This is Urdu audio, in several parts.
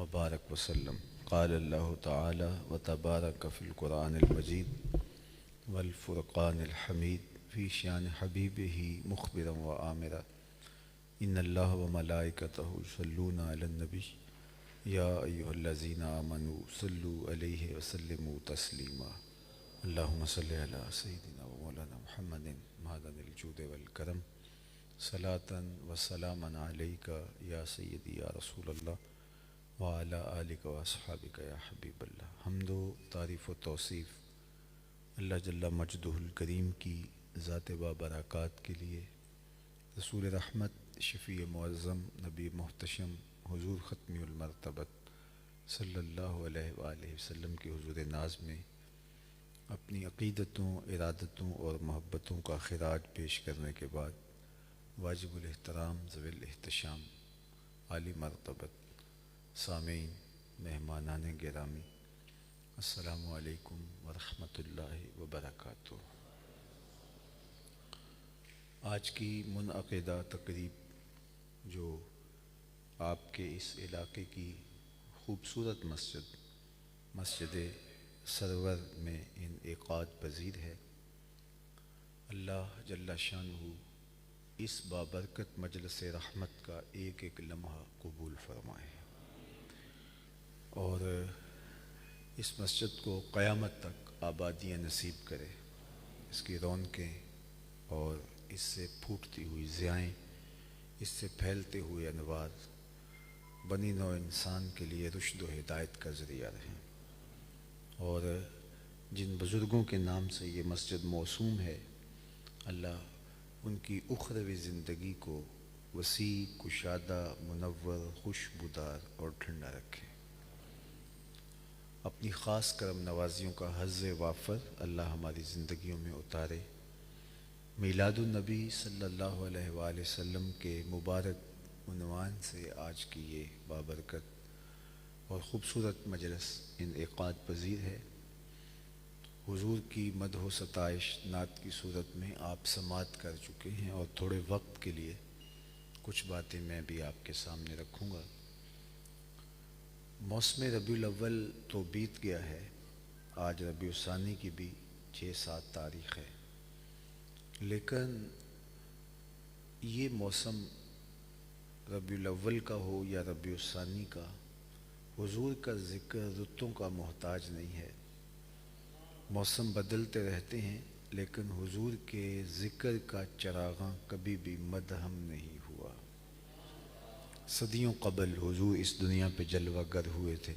وبارک وسلم۔ قال اللہ تعالی و تبارک فی القرآن المجید والفرقان الحمید فی شان حبیبہ مخبرا و آمرا ان اللہ و ملائکتہ یصلون علی النبی یا ایہا الذین آمنوا صلوا علیہ وسلموا تسلیما۔ اللہم صلی علی سیدنا و مولانا محمد معدن الجود والکرم صلاۃ و سلاما علیک یا سیدی یا رسول اللہ وعلی آلک و اصحابک یا حبیب اللہ۔ حمد و تعریف و توصیف اللہ جل مجدہ الکریم کی ذات بابرکات کے لیے، رسول رحمت شفیع معظم نبی محتشم حضور ختمی المرتبت صلی اللہ علیہ وآلہ وسلم کے حضور ناز میں اپنی عقیدتوں، ارادتوں اور محبتوں کا خراج پیش کرنے کے بعد واجب الاحترام ذوی الاحتشام عالی مرتبت سامعین، مہمانان گرامی، السلام علیکم ورحمۃ اللہ وبرکاتہ۔ آج کی منعقدہ تقریب جو آپ کے اس علاقے کی خوبصورت مسجد سرور میں انعقاد پذیر ہے، اللہ جل شانہ اس بابرکت مجلس رحمت کا ایک ایک لمحہ قبول فرمائے اور اس مسجد کو قیامت تک آبادیاں نصیب کرے، اس کی رونقیں اور اس سے پھوٹتی ہوئی ضیائیں، اس سے پھیلتے ہوئے انوار بنی نوع انسان کے لیے رشد و ہدایت کا ذریعہ رہیں، اور جن بزرگوں کے نام سے یہ مسجد موسوم ہے، اللہ ان کی اخروی زندگی کو وسیع، کشادہ، منور، خوشبودار اور ٹھنڈا رکھے۔ اپنی خاص کرم نوازیوں کا حظ وافر اللہ ہماری زندگیوں میں اتارے۔ میلاد النبی صلی اللہ علیہ وآلہ وسلم کے مبارک عنوان سے آج کی یہ بابرکت اور خوبصورت مجلس انعقاد پذیر ہے۔ حضور کی مدح و ستائش نعت کی صورت میں آپ سماعت کر چکے ہیں، اور تھوڑے وقت کے لیے کچھ باتیں میں بھی آپ کے سامنے رکھوں گا۔ موسم ربیع الاول تو بیت گیا ہے، آج ربیع الثانی کی بھی 6-7 تاریخ ہے، لیکن یہ موسم ربیع الاول کا ہو یا ربیع الثانی کا، حضور کا ذکر رتوں کا محتاج نہیں ہے۔ موسم بدلتے رہتے ہیں، لیکن حضور کے ذکر کا چراغاں کبھی بھی مدھم نہیں ہوا۔ صدیوں قبل حضور اس دنیا پہ جلوہ گر ہوئے تھے،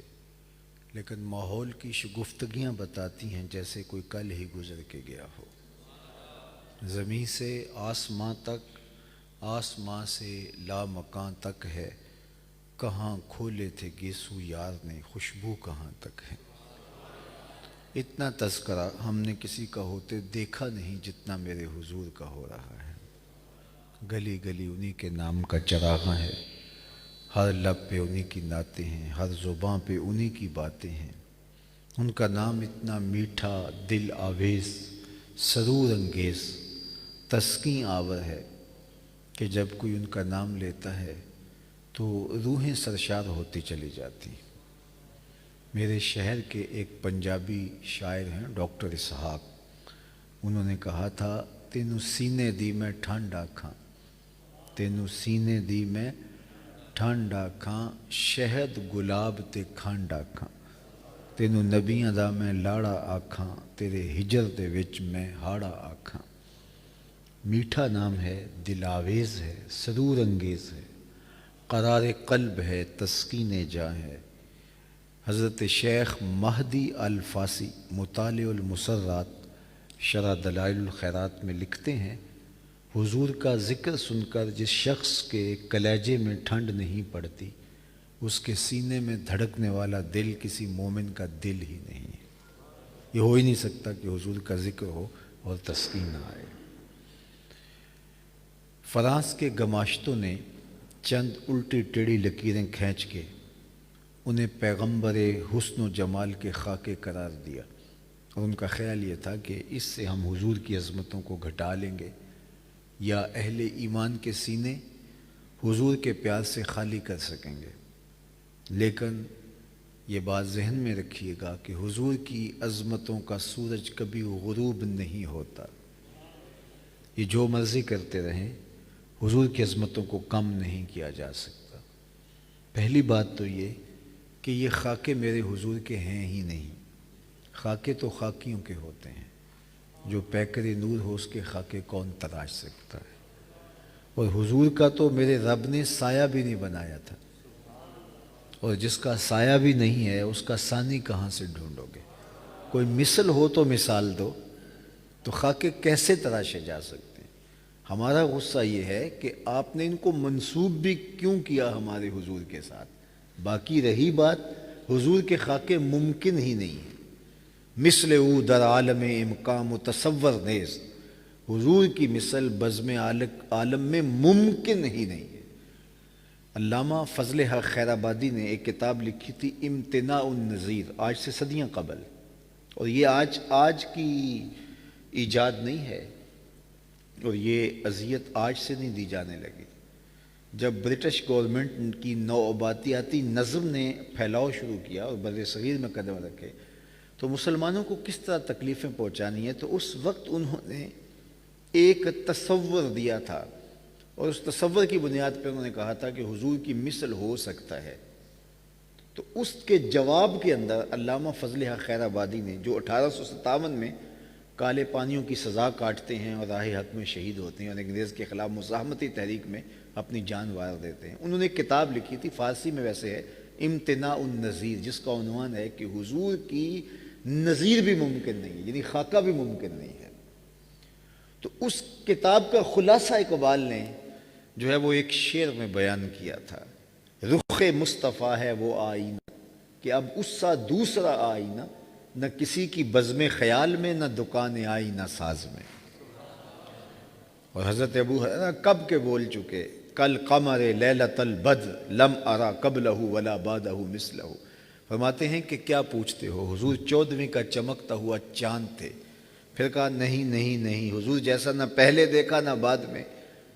لیکن ماحول کی شگفتگیاں بتاتی ہیں جیسے کوئی کل ہی گزر کے گیا ہو۔ زمین سے آسماں تک، آسماں سے لامکاں تک ہے، کہاں کھولے تھے گیسو یار نے، خوشبو کہاں تک ہے۔ اتنا تذکرہ ہم نے کسی کا ہوتے دیکھا نہیں جتنا میرے حضور کا ہو رہا ہے۔ گلی گلی انہی کے نام کا چراغاں ہے، ہر لب پہ انہی کی نعتیں ہیں، ہر زباں پہ انہی کی باتیں ہیں۔ ان کا نام اتنا میٹھا، دل آویز، سرور انگیز، تسکین آور ہے کہ جب کوئی ان کا نام لیتا ہے تو روحیں سرشار ہوتی چلی جاتی۔ میرے شہر کے ایک پنجابی شاعر ہیں ڈاکٹر اسحاق، انہوں نے کہا تھا، تینوں سینے دی میں ٹھنڈ آکھاں، تینوں سینے دی میں ٹھنڈ آکھاں، شہد گلاب تے کھنڈ آکھاں، تینوں نبیاں دا میں لاڑا آکھاں، تیرے ہجر دے وچ میں ہاڑا آکھاں۔ میٹھا نام ہے، دل آویز ہے، سرور انگیز ہے، قرار قلب ہے، تسکین جاں ہے۔ حضرت شیخ مہدی الفاسی مطالع المسرات شرح دلائل الخیرات میں لکھتے ہیں، حضور کا ذکر سن کر جس شخص کے کلیجے میں ٹھنڈ نہیں پڑتی، اس کے سینے میں دھڑکنے والا دل کسی مومن کا دل ہی نہیں ہے۔ یہ ہو ہی نہیں سکتا کہ حضور کا ذکر ہو اور تسکین نہ آئے۔ فرانس کے گماشتوں نے چند الٹی ٹیڑھی لکیریں کھینچ کے انہیں پیغمبر حسن و جمال کے خاکے قرار دیا، اور ان کا خیال یہ تھا کہ اس سے ہم حضور کی عظمتوں کو گھٹا لیں گے یا اہل ایمان کے سینے حضور کے پیار سے خالی کر سکیں گے۔ لیکن یہ بات ذہن میں رکھیے گا کہ حضور کی عظمتوں کا سورج کبھی غروب نہیں ہوتا۔ یہ جو مرضی کرتے رہیں، حضور کی عظمتوں کو کم نہیں کیا جا سکتا۔ پہلی بات تو یہ کہ یہ خاکے میرے حضور کے ہیں ہی نہیں، خاکے تو خاکیوں کے ہوتے ہیں، جو پیکر نور ہو اس کے خاکے کون تراش سکتا ہے؟ اور حضور کا تو میرے رب نے سایہ بھی نہیں بنایا تھا، اور جس کا سایہ بھی نہیں ہے اس کا ثانی کہاں سے ڈھونڈو گے؟ کوئی مثل ہو تو مثال دو، تو خاکے کیسے تراشے جا سکتے ہیں؟ ہمارا غصہ یہ ہے کہ آپ نے ان کو منسوب بھی کیوں کیا ہمارے حضور کے ساتھ؟ باقی رہی بات، حضور کے خاکے ممکن ہی نہیں ہیں، مثل او در عالم امکان متصور نیز، حضور کی مثل بزم عالم میں ممکن ہی نہیں ہے۔ علامہ فضل حق خیر آبادی نے ایک کتاب لکھی تھی امتناع النظیر، آج سے صدیاں قبل، اور یہ آج کی ایجاد نہیں ہے، اور یہ اذیت آج سے نہیں دی جانے لگی۔ جب برٹش گورنمنٹ کی نوآبادیاتی نظم نے پھیلاؤ شروع کیا اور بر صغیر میں قدم رکھے تو مسلمانوں کو کس طرح تکلیفیں پہنچانی ہیں، تو اس وقت انہوں نے ایک تصور دیا تھا، اور اس تصور کی بنیاد پہ انہوں نے کہا تھا کہ حضور کی مثل ہو سکتا ہے۔ تو اس کے جواب کے اندر علامہ فضل حق خیر آبادی نے، جو 1857 میں کالے پانیوں کی سزا کاٹتے ہیں اور راہ حق میں شہید ہوتے ہیں اور انگریز کے خلاف مزاحمتی تحریک میں اپنی جان وار دیتے ہیں، انہوں نے ایک کتاب لکھی تھی، فارسی میں ویسے ہے، امتناع النظیر، جس کا عنوان ہے کہ حضور کی نظیر بھی ممکن نہیں ہے، یعنی خاکہ بھی ممکن نہیں ہے۔ تو اس کتاب کا خلاصہ اقبال نے جو ہے وہ ایک شعر میں بیان کیا تھا، رخ مصطفیٰ ہے وہ آئینہ کہ اب اس سا دوسرا آئینہ، نہ کسی کی بزم خیال میں نہ دکان آئینہ ساز میں۔ اور حضرت ابو ہریرہ کب کے بول چکے، کل قمر لیلۃ البدر لم ارا قبلہ ولا بعدہ مثلہ، فرماتے ہیں کہ کیا پوچھتے ہو، حضور 14ویں کا چمکتا ہوا چاند تھے۔ پھر کہا نہیں نہیں نہیں، حضور جیسا نہ پہلے دیکھا نہ بعد میں۔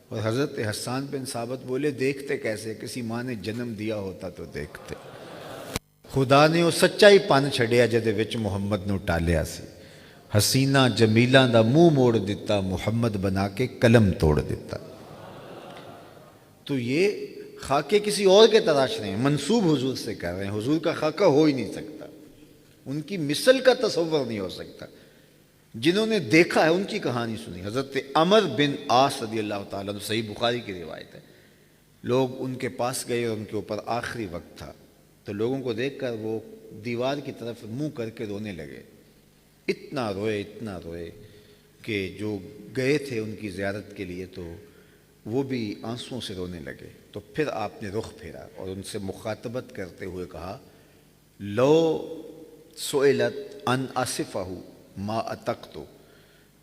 اور حضرت حسان بن ثابت بولے دیکھتے کیسے، کسی ماں نے جنم دیا ہوتا تو دیکھتے۔ خدا نے وہ سچائی پن چھڑیا جدے وچ محمد نو ٹالیا سی، حسینہ جمیلاں دا منہ موڑ دیتا، محمد بنا کے قلم توڑ دیتا۔ تو یہ خاکے کسی اور کے تراش رہے ہیں، منسوب حضور سے کر رہے ہیں، حضور کا خاکہ ہو ہی نہیں سکتا، ان کی مثل کا تصور نہیں ہو سکتا۔ جنہوں نے دیکھا ہے ان کی کہانی سنی، حضرت عمر بن عاص رضی اللہ تعالیٰ عنہ، صحیح بخاری کی روایت ہے، لوگ ان کے پاس گئے اور ان کے اوپر آخری وقت تھا، تو لوگوں کو دیکھ کر وہ دیوار کی طرف منہ کر کے رونے لگے، اتنا روئے کہ جو گئے تھے ان کی زیارت کے لیے تو وہ بھی آنسوؤں سے رونے لگے۔ تو پھر آپ نے رخ پھیرا اور ان سے مخاطبت کرتے ہوئے کہا، لو سئلت ان اصفہ ما اتقت،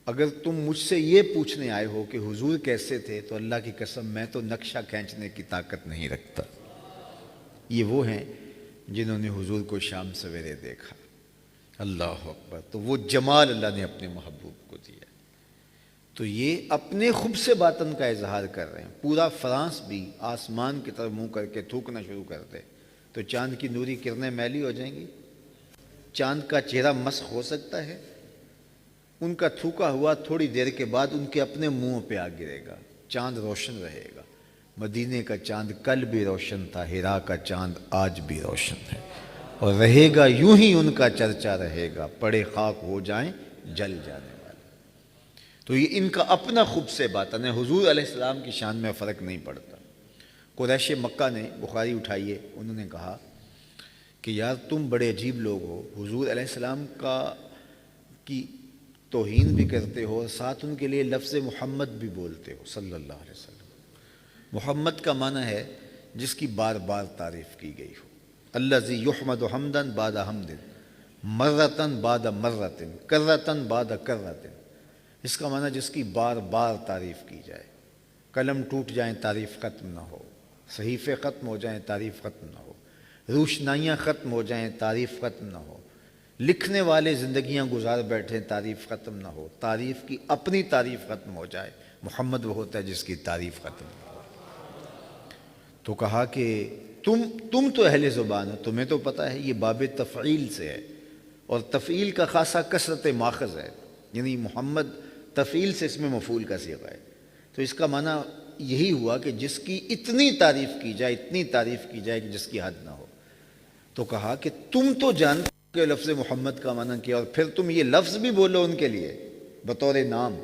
اگر تم مجھ سے یہ پوچھنے آئے ہو کہ حضور کیسے تھے تو اللہ کی قسم میں تو نقشہ کھینچنے کی طاقت نہیں رکھتا۔ یہ وہ ہیں جنہوں نے حضور کو شام سویرے دیکھا، اللہ اکبر، تو وہ جمال اللہ نے اپنے محبوب کو دیا۔ تو یہ اپنے خوب سے باطن کا اظہار کر رہے ہیں۔ پورا فرانس بھی آسمان کی طرف منہ کر کے تھوکنا شروع کر دے تو چاند کی نوری کرنیں میلی ہو جائیں گی؟ چاند کا چہرہ مسخ ہو سکتا ہے؟ ان کا تھوکا ہوا تھوڑی دیر کے بعد ان کے اپنے منہ پہ آ گرے گا، چاند روشن رہے گا۔ مدینے کا چاند کل بھی روشن تھا، ہرا کا چاند آج بھی روشن ہے، اور رہے گا یوں ہی ان کا چرچا رہے گا، پڑے خاک ہو جائیں جل جانے والے۔ تو یہ ان کا اپنا خوب سے باطن ہے، حضور علیہ السلام کی شان میں فرق نہیں پڑتا۔ قریش مکہ نے، بخاری اٹھائیے، انہوں نے کہا کہ یار تم بڑے عجیب لوگ ہو، حضور علیہ السلام کی توہین بھی کرتے ہو اور ساتھ ان کے لیے لفظ محمد بھی بولتے ہو صلی اللہ علیہ وسلم۔ محمد کا معنی ہے جس کی بار بار تعریف کی گئی ہو، الذی یحمد حمدن بعد حمد، مرتن بعد مرتن، کرتن بعد کرتن، اس کا معنی جس کی بار بار تعریف کی جائے، قلم ٹوٹ جائیں تعریف ختم نہ ہو، صحیفے ختم ہو جائیں تعریف ختم نہ ہو، روشنائیاں ختم ہو جائیں تعریف ختم نہ ہو، لکھنے والے زندگیاں گزار بیٹھیں تعریف ختم نہ ہو، تعریف کی اپنی تعریف ختم ہو جائے، محمد وہ ہوتا ہے جس کی تعریف ختم نہ ہو۔ تو کہا کہ تم تو اہل زبان ہو، تمہیں تو پتہ ہے یہ باب تفعیل سے ہے، اور تفعیل کا خاصا کثرت ماخذ ہے، یعنی محمد تفعیل سے اس میں مفعول کا صیغہ ہے، تو اس کا معنی یہی ہوا کہ جس کی اتنی تعریف کی جائے، اتنی تعریف کی جائے کہ جس کی حد نہ ہو۔ تو کہا کہ تم تو جانتے ہو کہ لفظ محمد کا معنی کیا، اور پھر تم یہ لفظ بھی بولو ان کے لیے بطور نام،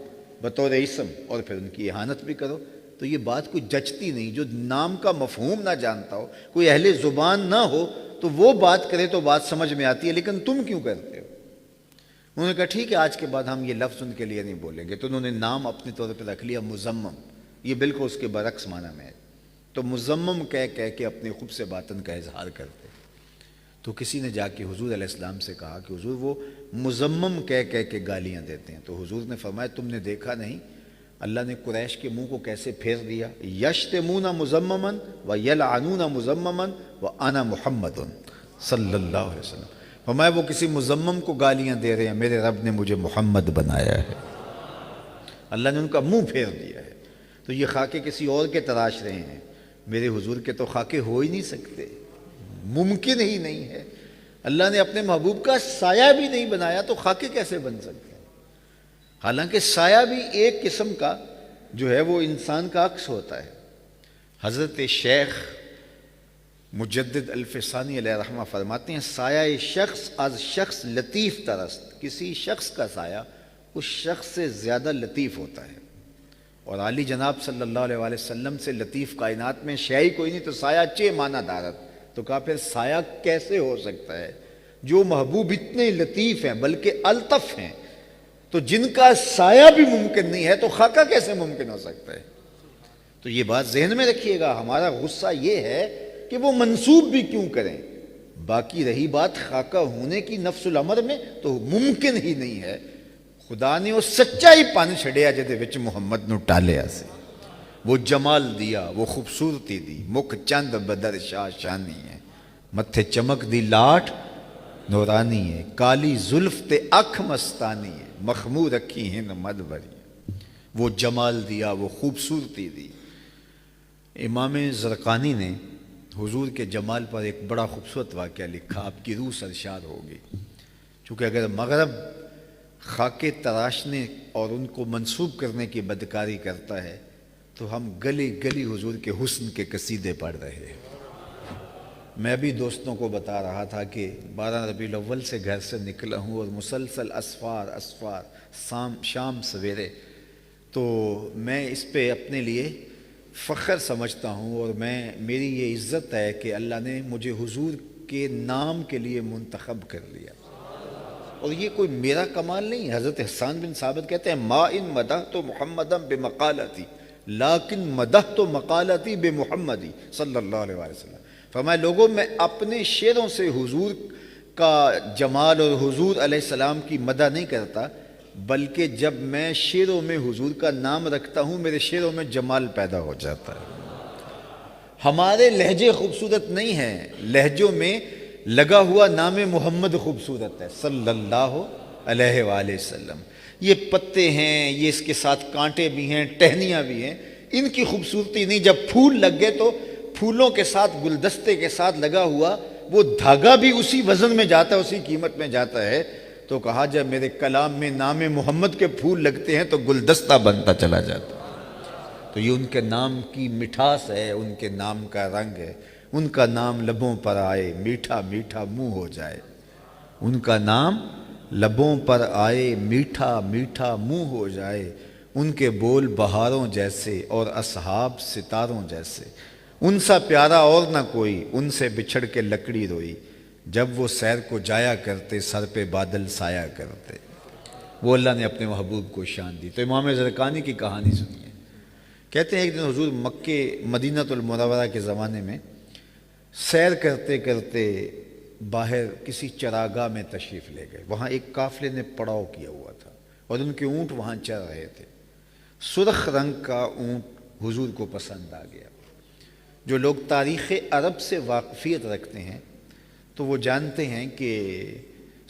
بطور اسم، اور پھر ان کی اہانت بھی کرو، تو یہ بات کوئی جچتی نہیں۔ جو نام کا مفہوم نہ جانتا ہو، کوئی اہل زبان نہ ہو، تو وہ بات کرے تو بات سمجھ میں آتی ہے، لیکن تم کیوں کرتے ہو؟ انہوں نے کہا ٹھیک ہے آج کے بعد ہم یہ لفظ ان کے لیے نہیں بولیں گے، تو انہوں نے نام اپنے طور پہ رکھ لیا مزمم، یہ بالکل اس کے برعکس معنی میں ہے، تو مزمم کہہ کے اپنے خوب سے باطن کا اظہار کرتے۔ تو کسی نے جا کے حضور علیہ السلام سے کہا کہ حضور وہ مزمم کہہ کے گالیاں دیتے ہیں، تو حضور نے فرمایا تم نے دیکھا نہیں اللہ نے قریش کے منہ کو کیسے پھیر دیا، یشتمون مزمما ویلعنون مزمما وانا محمد صلی اللہ علیہ وسلم، فرمایا وہ کسی مزمم کو گالیاں دے رہے ہیں، میرے رب نے مجھے محمد بنایا ہے، اللہ نے ان کا منہ پھیر دیا ہے۔ تو یہ خاکے کسی اور کے تراش رہے ہیں، میرے حضور کے تو خاکے ہو ہی نہیں سکتے، ممکن ہی نہیں ہے۔ اللہ نے اپنے محبوب کا سایہ بھی نہیں بنایا تو خاکے کیسے بن سکتے ہیں؟ حالانکہ سایہ بھی ایک قسم کا جو ہے وہ انسان کا عکس ہوتا ہے۔ حضرت شیخ مجدد الفسانی علیہ رحمہ فرماتے ہیں سایہ شخص از شخص لطیف ترست، کسی شخص کا سایہ اس شخص سے زیادہ لطیف ہوتا ہے، اور علی جناب صلی اللہ علیہ وآلہ وسلم سے لطیف کائنات میں شے کوئی نہیں، تو سایہ چے معنی دارت، تو کہا پھر سایہ کیسے ہو سکتا ہے؟ جو محبوب اتنے لطیف ہیں بلکہ الطف ہیں، تو جن کا سایہ بھی ممکن نہیں ہے تو خاکہ کیسے ممکن ہو سکتا ہے؟ تو یہ بات ذہن میں رکھیے گا، ہمارا غصہ یہ ہے کہ وہ منسوب بھی کیوں کریں۔ باقی رہی بات خاکہ ہونے کی نفس الامر میں، تو ممکن ہی نہیں ہے۔ خدا نے وہ سچائی پن چھڑیا جدے وچ محمد نو ٹالیا سی، وہ جمال دیا، وہ خوبصورتی دی، مکھ چند بدر شاہ شانی ہے، متھے چمک دی لاٹ نورانی ہے، کالی زلف تے اکھ مستانی ہے، مخمور رکھی ہند مد بری، وہ جمال دیا، وہ خوبصورتی دی۔ امام زرقانی نے حضور کے جمال پر ایک بڑا خوبصورت واقعہ لکھا، آپ کی روح سرشار ہوگی، چونکہ اگر مغرب خاکے تراشنے اور ان کو منسوب کرنے کی بدکاری کرتا ہے تو ہم گلی گلی حضور کے حسن کے قصیدے پڑھ رہے ہیں۔ میں بھی دوستوں کو بتا رہا تھا کہ 12 ربیع الاول سے گھر سے نکلا ہوں اور مسلسل اسفار شام سویرے، تو میں اس پہ اپنے لیے فخر سمجھتا ہوں، اور میری یہ عزت ہے کہ اللہ نے مجھے حضور کے نام کے لیے منتخب کر لیا، اور یہ کوئی میرا کمال نہیں۔ حضرت حسان بن ثابت کہتے ہیں ما ان مدحت محمدا بمقالتی لیکن مدحت مقالتی بمحمدی صلی اللہ علیہ وسلم، فرمایا لوگوں میں اپنے شعروں سے حضور کا جمال اور حضور علیہ السلام کی مدح نہیں کرتا، بلکہ جب میں شعروں میں حضور کا نام رکھتا ہوں میرے شعروں میں جمال پیدا ہو جاتا ہے۔ ہمارے لہجے خوبصورت نہیں ہیں، لہجوں میں لگا ہوا نام محمد خوبصورت ہے صلی اللہ علیہ وآلہ وسلم۔ یہ پتے ہیں، یہ اس کے ساتھ کانٹے بھی ہیں، ٹہنیاں بھی ہیں، ان کی خوبصورتی نہیں۔ جب پھول لگ گئے تو پھولوں کے ساتھ گلدستے کے ساتھ لگا ہوا وہ دھاگا بھی اسی وزن میں جاتا ہے، اسی قیمت میں جاتا ہے۔ تو کہا جب میرے کلام میں نام محمد کے پھول لگتے ہیں تو گلدستہ بنتا چلا جاتا ہے۔ تو یہ ان کے نام کی مٹھاس ہے، ان کے نام کا رنگ ہے۔ ان کا نام لبوں پر آئے میٹھا میٹھا منہ ہو جائے، ان کا نام لبوں پر آئے میٹھا میٹھا منہ ہو جائے، ان کے بول بہاروں جیسے اور اصحاب ستاروں جیسے، ان سا پیارا اور نہ کوئی، ان سے بچھڑ کے لکڑی روئی، جب وہ سیر کو جایا کرتے سر پہ بادل سایہ کرتے۔ وہ اللہ نے اپنے محبوب کو شان دی۔ تو امام زرقانی کی کہانی سنیے، کہتے ہیں ایک دن حضور مکے مدینہ المنورہ کے زمانے میں سیر کرتے کرتے باہر کسی چراگاہ میں تشریف لے گئے، وہاں ایک قافلے نے پڑاؤ کیا ہوا تھا اور ان کے اونٹ وہاں چر رہے تھے۔ سرخ رنگ کا اونٹ حضور کو پسند آ گیا۔ جو لوگ تاریخ عرب سے واقفیت رکھتے ہیں تو وہ جانتے ہیں کہ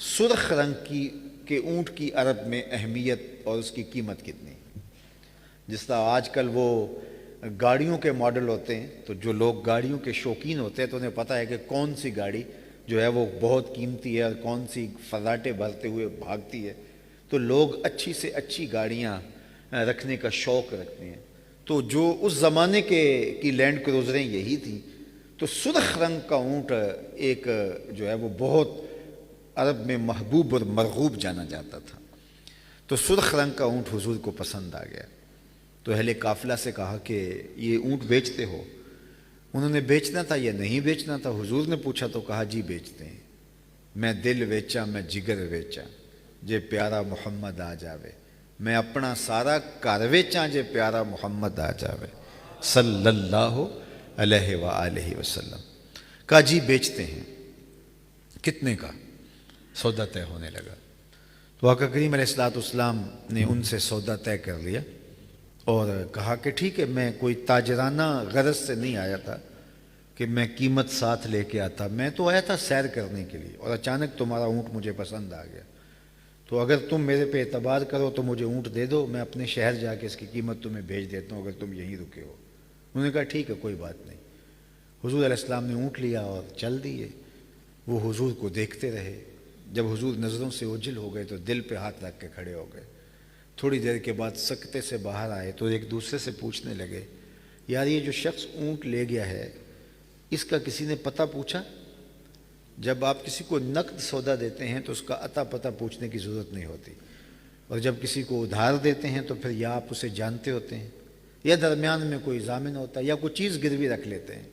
سرخ رنگ کے اونٹ کی عرب میں اہمیت اور اس کی قیمت کتنی ہے۔ جس طرح آج کل وہ گاڑیوں کے ماڈل ہوتے ہیں، تو جو لوگ گاڑیوں کے شوقین ہوتے ہیں تو انہیں پتہ ہے کہ کون سی گاڑی جو ہے وہ بہت قیمتی ہے اور کون سی فراٹے بھرتے ہوئے بھاگتی ہے، تو لوگ اچھی سے اچھی گاڑیاں رکھنے کا شوق رکھتے ہیں۔ تو جو اس زمانے کی لینڈ کروزریں یہی تھیں، تو سرخ رنگ کا اونٹ ایک جو ہے وہ بہت عرب میں محبوب اور مرغوب جانا جاتا تھا۔ تو سرخ رنگ کا اونٹ حضور کو پسند آ گیا، تو اہل قافلہ سے کہا کہ یہ اونٹ بیچتے ہو؟ انہوں نے بیچنا تھا یا نہیں بیچنا تھا؟ حضور نے پوچھا تو کہا جی بیچتے ہیں، میں دل ویچا میں جگر ویچا جے پیارا محمد آ جاوے، میں اپنا سارا گھر ویچاں جے پیارا محمد آ جاوے صلی اللہ علیہ وآلہ وسلم۔ کہا جی بیچتے ہیں، کتنے کا؟ سودا طے ہونے لگا۔ تو آقا کریم علیہ السلام نے ان سے سودا طے کر لیا اور کہا کہ ٹھیک ہے، میں کوئی تاجرانہ غرض سے نہیں آیا تھا کہ میں قیمت ساتھ لے کے آتا، میں تو آیا تھا سیر کرنے کے لیے، اور اچانک تمہارا اونٹ مجھے پسند آ گیا، تو اگر تم میرے پہ اعتبار کرو تو مجھے اونٹ دے دو، میں اپنے شہر جا کے اس کی قیمت تمہیں بھیج دیتا ہوں اگر تم یہیں رکے ہو۔ انہوں نے کہا ٹھیک ہے کوئی بات نہیں۔ حضور علیہ السلام نے اونٹ لیا اور چل دیے۔ وہ حضور کو دیکھتے رہے، جب حضور نظروں سے اوجھل ہو گئے تو دل پہ ہاتھ رکھ کے کھڑے ہو گئے۔ تھوڑی دیر کے بعد سکتے سے باہر آئے تو ایک دوسرے سے پوچھنے لگے، یار یہ جو شخص اونٹ لے گیا ہے اس کا کسی نے پتہ پوچھا؟ جب آپ کسی کو نقد سودا دیتے ہیں تو اس کا عطا پتہ پوچھنے کی ضرورت نہیں ہوتی، اور جب کسی کو ادھار دیتے ہیں تو پھر یا آپ اسے جانتے ہوتے ہیں یا درمیان میں کوئی ضامن ہوتا ہے یا کوئی چیز گروی رکھ لیتے ہیں۔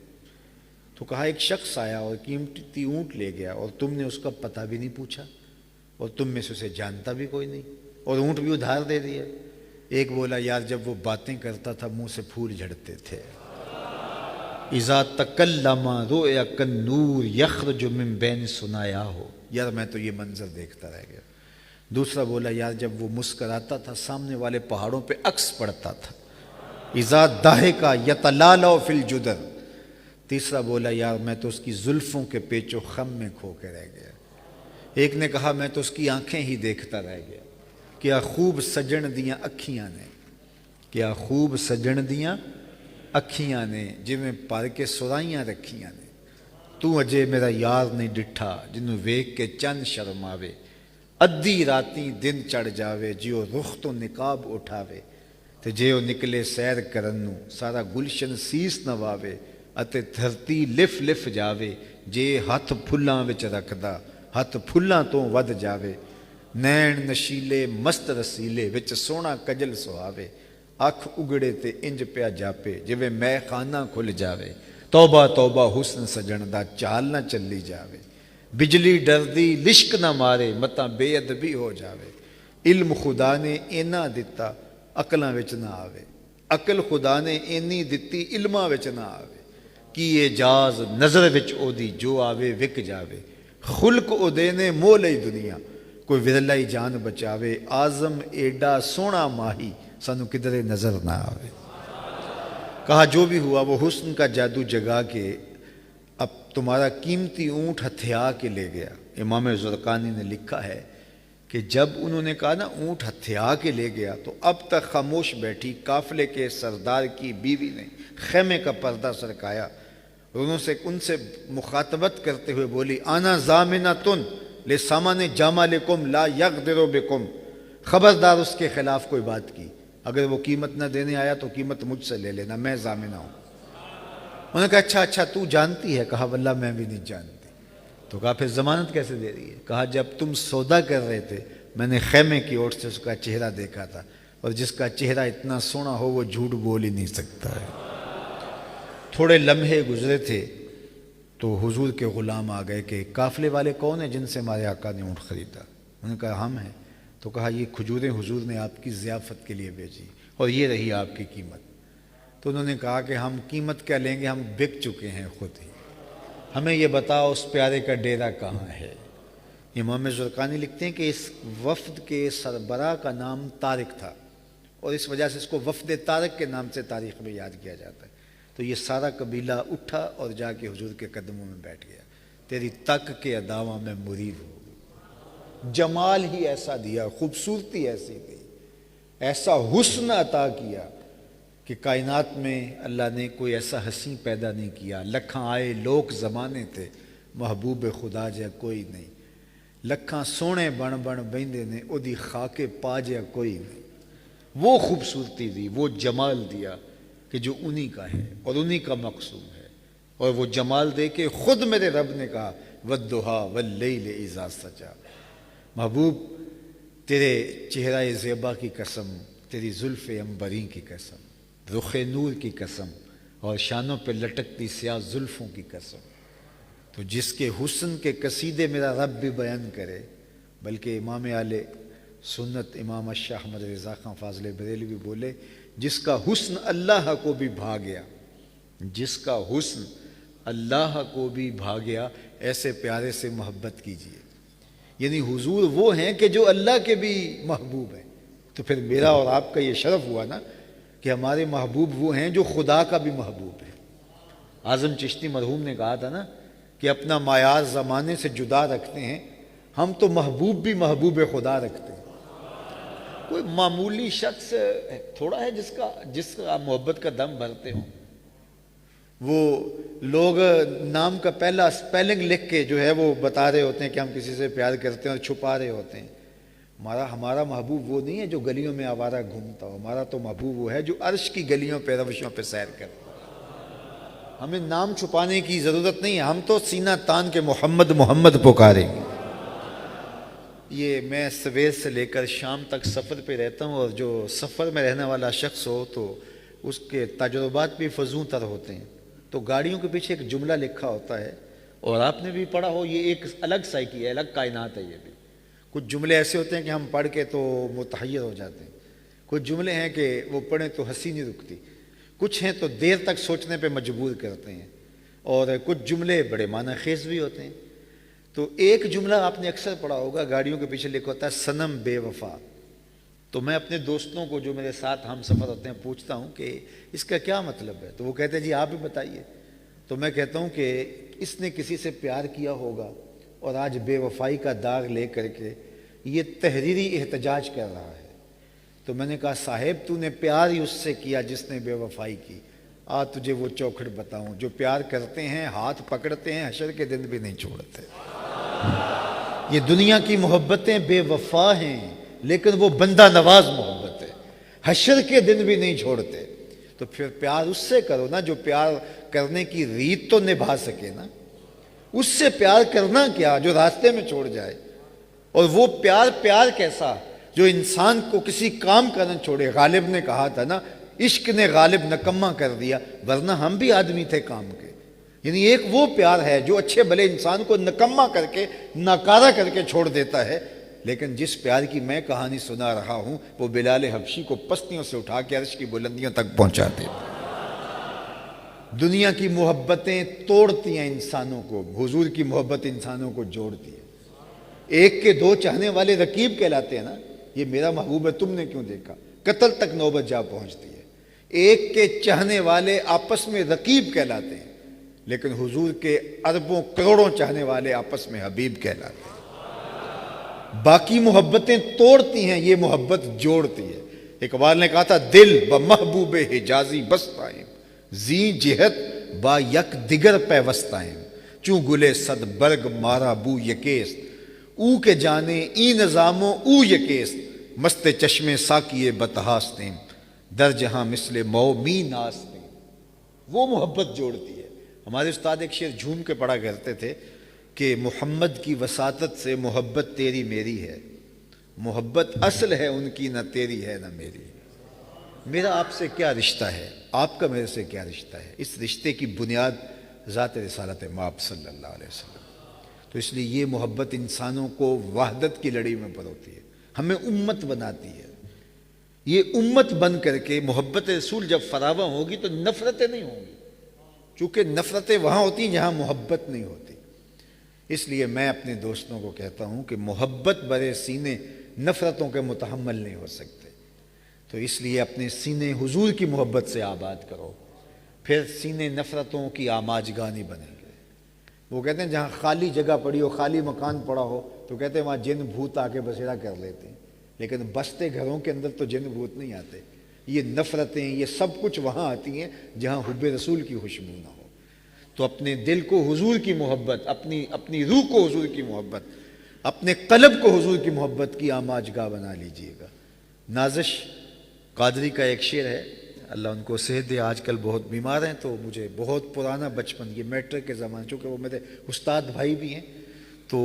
تو کہا ایک شخص آیا اور قیمتی اونٹ لے گیا اور تم نے اس کا پتہ بھی نہیں پوچھا اور تم میں سے اسے جانتا بھی کوئی نہیں اور اونٹ بھی ادھار دے دیا۔ ایک بولا یار جب وہ باتیں کرتا تھا منہ سے پھول جھڑتے تھے، اذا تکلم رؤیا کالنور یخرج من بین ثنایا ہو، یار میں تو یہ منظر دیکھتا رہ گیا۔ دوسرا بولا یار جب وہ مسکراتا تھا سامنے والے پہاڑوں پہ عکس پڑتا تھا، اذا ضحک یتلالأ فی الجدر۔ تیسرا بولا یار میں تو اس کی زلفوں کے پیچ و خم میں کھو کے رہ گیا۔ ایک نے کہا میں تو اس کی آنکھیں ہی دیکھتا رہ گیا، کیا خوب سجن دیاں اکھیاں نے، کیا خوب سجن دیاں اکھیاں نے جویں پر کے سرائیاں رکھیاں نے، تو اجے میرا یار نہیں ڈٹھا جنوں ویکھ کے چند شرم آوے، ادھی راتیں دن چڑھ جاوے جیو رخ تو نقاب اٹھاوے، تے جے او نکلے سیر کرن نوں سارا گلشن سیس نواوے، اتے دھرتی لف لف جاوے جے ہاتھ پھلاں وچ رکھدا ہاتھ پھلاں تو ود جاوے، نین نشیلے مست رسیلے وچ سونا کجل سہاوے، اکھ اگڑے تے انج پیا جاپے جویں میں خانہ کھل جاوے، توبہ توبہ حسن سجن دا چال نہ چلی جاوے، بجلی ڈردی لشک نہ مارے متاں بے ادبی ہو جاوے، علم خدا نے اینا دتا عقلاں وچ نہ آوے، عقل خدا نے اینی دتی علماں وچ نہ آوے، کی اعجاز نظر وچ او دی جو آوے وک جاوے، خلق او دے نے مول لئی دنیا کوئی ورلا ہی جان بچاوے، آزم ایڈا سونا ماہی سانو کدھرے نظر نہ آوے۔ کہا جو بھی ہوا وہ حسن کا جادو جگا کے اب تمہارا قیمتی اونٹ ہتھیا کے لے گیا۔ امام زرقانی نے لکھا ہے کہ جب انہوں نے کہا نا اونٹ ہتھیا کے لے گیا تو اب تک خاموش بیٹھی قافلے کے سردار کی بیوی نے خیمے کا پردہ سرکایا اور ان سے مخاطبت کرتے ہوئے بولی آنا ضامنۃ لثمن جملکم لا یغدر بکم، خبردار اس کے خلاف کوئی بات کی، اگر وہ قیمت نہ دینے آیا تو قیمت مجھ سے لے لینا، میں ضامنہ ہوں۔ انہوں نے کہا اچھا تو جانتی ہے؟ کہا واللہ میں بھی نہیں جانتی۔ تو کہا پھر ضمانت کیسے دے رہی ہے؟ کہا جب تم سودا کر رہے تھے میں نے خیمے کی اوٹ سے اس کا چہرہ دیکھا تھا، اور جس کا چہرہ اتنا سونا ہو وہ جھوٹ بول ہی نہیں سکتا ہے۔ تھوڑے لمحے گزرے تھے تو حضور کے غلام آ گئے کہ قافلے والے کون ہیں جن سے ہمارے آقا نے اونٹ خریدا؟ انہوں نے کہا ہم ہیں۔ تو کہا یہ کھجوریں حضور نے آپ کی ضیافت کے لیے بھیجی اور یہ رہی آپ کی قیمت۔ تو انہوں نے کہا کہ ہم قیمت کیا لیں گے، ہم بک چکے ہیں خود ہی، ہمیں یہ بتاؤ اس پیارے کا ڈیرہ کہاں ہے۔ امام زرقانی لکھتے ہیں کہ اس وفد کے سربراہ کا نام طارق تھا اور اس وجہ سے اس کو وفد طارق کے نام سے تاریخ میں یاد کیا جاتا ہے۔ تو یہ سارا قبیلہ اٹھا اور جا کے حضور کے قدموں میں بیٹھ گیا، تیری تک کے اداواں میں مرید ہو۔ جمال ہی ایسا دیا، خوبصورتی ایسی دی، ایسا حسن عطا کیا کہ کائنات میں اللہ نے کوئی ایسا حسین پیدا نہیں کیا، لکھاں آئے لوک زمانے تھے، محبوب خدا جا کوئی نہیں، لکھاں سونے بن بن بہندے نے او دی خاک پا جا کوئی نہیں۔ وہ خوبصورتی دی، وہ جمال دیا کہ جو انہی کا ہے اور انہی کا مقصود ہے، اور وہ جمال دے کے خود میرے رب نے کہا وَالضُّحَىٰ وَاللَّيْلِ إِذَا سَجَىٰ۔ محبوب تیرے چہرہ زیبا کی قسم، تیری زلف عنبرین کی قسم، رخ نور کی قسم، اور شانوں پہ لٹکتی سیاہ زلفوں کی قسم، تو جس کے حسن کے قصیدے میرا رب بھی بیان کرے، بلکہ امام اہل سنت امام شاہ احمد رضا خان فاضل بریلوی بولے جس کا حسن اللہ کو بھی بھا گیا، جس کا حسن اللہ کو بھی بھا گیا، ایسے پیارے سے محبت کیجیے۔ یعنی حضور وہ ہیں کہ جو اللہ کے بھی محبوب ہیں، تو پھر میرا اور آپ کا یہ شرف ہوا نا کہ ہمارے محبوب وہ ہیں جو خدا کا بھی محبوب ہے۔ اعظم چشتی مرحوم نے کہا تھا نا کہ اپنا معیار زمانے سے جدا رکھتے ہیں، ہم تو محبوب بھی محبوب خدا رکھتے ہیں۔ کوئی معمولی شخص تھوڑا ہے جس کا محبت کا دم بھرتے ہوں۔ وہ لوگ نام کا پہلا سپیلنگ لکھ کے جو ہے وہ بتا رہے ہوتے ہیں کہ ہم کسی سے پیار کرتے ہیں اور چھپا رہے ہوتے ہیں۔ ہمارا محبوب وہ نہیں ہے جو گلیوں میں آوارہ گھومتا ہو، ہمارا تو محبوب وہ ہے جو عرش کی گلیوں پہ روشوں پہ سیر کرتا ہے۔ ہمیں نام چھپانے کی ضرورت نہیں ہے، ہم تو سینہ تان کے محمد محمد پکاریں گے۔ یہ میں سویر سے لے کر شام تک سفر پہ رہتا ہوں، اور جو سفر میں رہنے والا شخص ہو تو اس کے تجربات بھی فزوں تر ہوتے ہیں۔ تو گاڑیوں کے پیچھے ایک جملہ لکھا ہوتا ہے، اور آپ نے بھی پڑھا ہو، یہ ایک الگ سائیکی ہے، الگ کائنات ہے۔ یہ بھی کچھ جملے ایسے ہوتے ہیں کہ ہم پڑھ کے تو متحیر ہو جاتے ہیں، کچھ جملے ہیں کہ وہ پڑھیں تو ہنسی نہیں رکتی، کچھ ہیں تو دیر تک سوچنے پہ مجبور کرتے ہیں، اور کچھ جملے بڑے معنی خیز بھی ہوتے ہیں۔ تو ایک جملہ آپ نے اکثر پڑھا ہوگا، گاڑیوں کے پیچھے لکھا ہوتا ہے صنم بے وفا۔ تو میں اپنے دوستوں کو جو میرے ساتھ ہم سفر ہوتے ہیں پوچھتا ہوں کہ اس کا کیا مطلب ہے، تو وہ کہتے ہیں جی آپ بھی بتائیے۔ تو میں کہتا ہوں کہ اس نے کسی سے پیار کیا ہوگا اور آج بے وفائی کا داغ لے کر کے یہ تحریری احتجاج کر رہا ہے۔ تو میں نے کہا صاحب تو نے پیار ہی اس سے کیا جس نے بے وفائی کی، آ تجھے وہ چوکھٹ بتاؤں، جو پیار کرتے ہیں ہاتھ پکڑتے ہیں حشر کے دن بھی نہیں چھوڑتے۔ یہ دنیا کی محبتیں بے وفا ہیں، لیکن وہ بندہ نواز محبت ہے، حشر کے دن بھی نہیں چھوڑتے۔ تو پھر پیار اس سے کرو نا جو پیار کرنے کی ریت تو نبھا سکے نا، اس سے پیار کرنا کیا جو راستے میں چھوڑ جائے۔ اور وہ پیار کیسا جو انسان کو کسی کام کا نہ چھوڑے۔ غالب نے کہا تھا نا عشق نے غالب نکما کر دیا، ورنہ ہم بھی آدمی تھے کام کے۔ یعنی ایک وہ پیار ہے جو اچھے بھلے انسان کو نکما کر کے ناکارہ کر کے چھوڑ دیتا ہے، لیکن جس پیار کی میں کہانی سنا رہا ہوں وہ بلال حبشی کو پستیوں سے اٹھا کے عرش کی بلندیوں تک پہنچا دیتا۔ دنیا کی محبتیں توڑتی ہیں انسانوں کو، حضور کی محبت انسانوں کو جوڑتی ہے۔ ایک کے دو چاہنے والے رقیب کہلاتے ہیں نا، یہ میرا محبوب ہے تم نے کیوں دیکھا، قتل تک نوبت جا پہنچتی ہے۔ ایک کے چاہنے والے آپس میں رقیب کہلاتے ہیں، لیکن حضور کے اربوں کروڑوں چاہنے والے آپس میں حبیب کہلاتے ہیں۔ باقی محبتیں توڑتی ہیں، یہ محبت جوڑتی ہے۔ اقبال نے کہا تھا دل بمحبوب حجازی بستائیں، زی جہت با یک دیگر پیوستائیں، چوں گلے صد برگ مارا بو یکیست، او کے جانے ای نظاموں او یکیست، مست چشم ساکیے بتہاستیں، در جہاں مثل مومی ناستیں۔ وہ محبت جوڑتی ہے۔ ہمارے استاد ایک شعر جھوم کے پڑھا کرتے تھے کہ محمد کی وساطت سے محبت تیری میری ہے، محبت اصل ہے ان کی، نہ تیری ہے نہ میری۔ میرا آپ سے کیا رشتہ ہے، آپ کا میرے سے کیا رشتہ ہے؟ اس رشتے کی بنیاد ذات رسالت مآب صلی اللہ علیہ وسلم۔ تو اس لیے یہ محبت انسانوں کو وحدت کی لڑی میں پروتی ہے، ہمیں امت بناتی ہے۔ یہ امت بن کر کے محبت رسول جب فراواں ہوگی تو نفرتیں نہیں ہوں گی، چونکہ نفرتیں وہاں ہوتی ہیں جہاں محبت نہیں ہوتی۔ اس لیے میں اپنے دوستوں کو کہتا ہوں کہ محبت برے سینے نفرتوں کے متحمل نہیں ہو سکتے، تو اس لیے اپنے سینے حضور کی محبت سے آباد کرو، پھر سینے نفرتوں کی آماجگاہ نہیں بنیں گے۔ وہ کہتے ہیں جہاں خالی جگہ پڑی ہو، خالی مکان پڑا ہو، تو کہتے ہیں وہاں جن بھوت آ کے بسیرا کر لیتے ہیں، لیکن بستے گھروں کے اندر تو جن بھوت نہیں آتے۔ یہ نفرتیں، یہ سب کچھ وہاں آتی ہیں جہاں حب رسول کی خوشبو نہ ہو۔ تو اپنے دل کو حضور کی محبت، اپنی روح کو حضور کی محبت، اپنے قلب کو حضور کی محبت کی آماج گاہ بنا لیجئے گا۔ نازش قادری کا ایک شعر ہے، اللہ ان کو صحت دے، آج کل بہت بیمار ہیں، تو مجھے بہت پرانا بچپن، یہ میٹرک کے زمانے، چونکہ وہ میرے استاد بھائی بھی ہیں، تو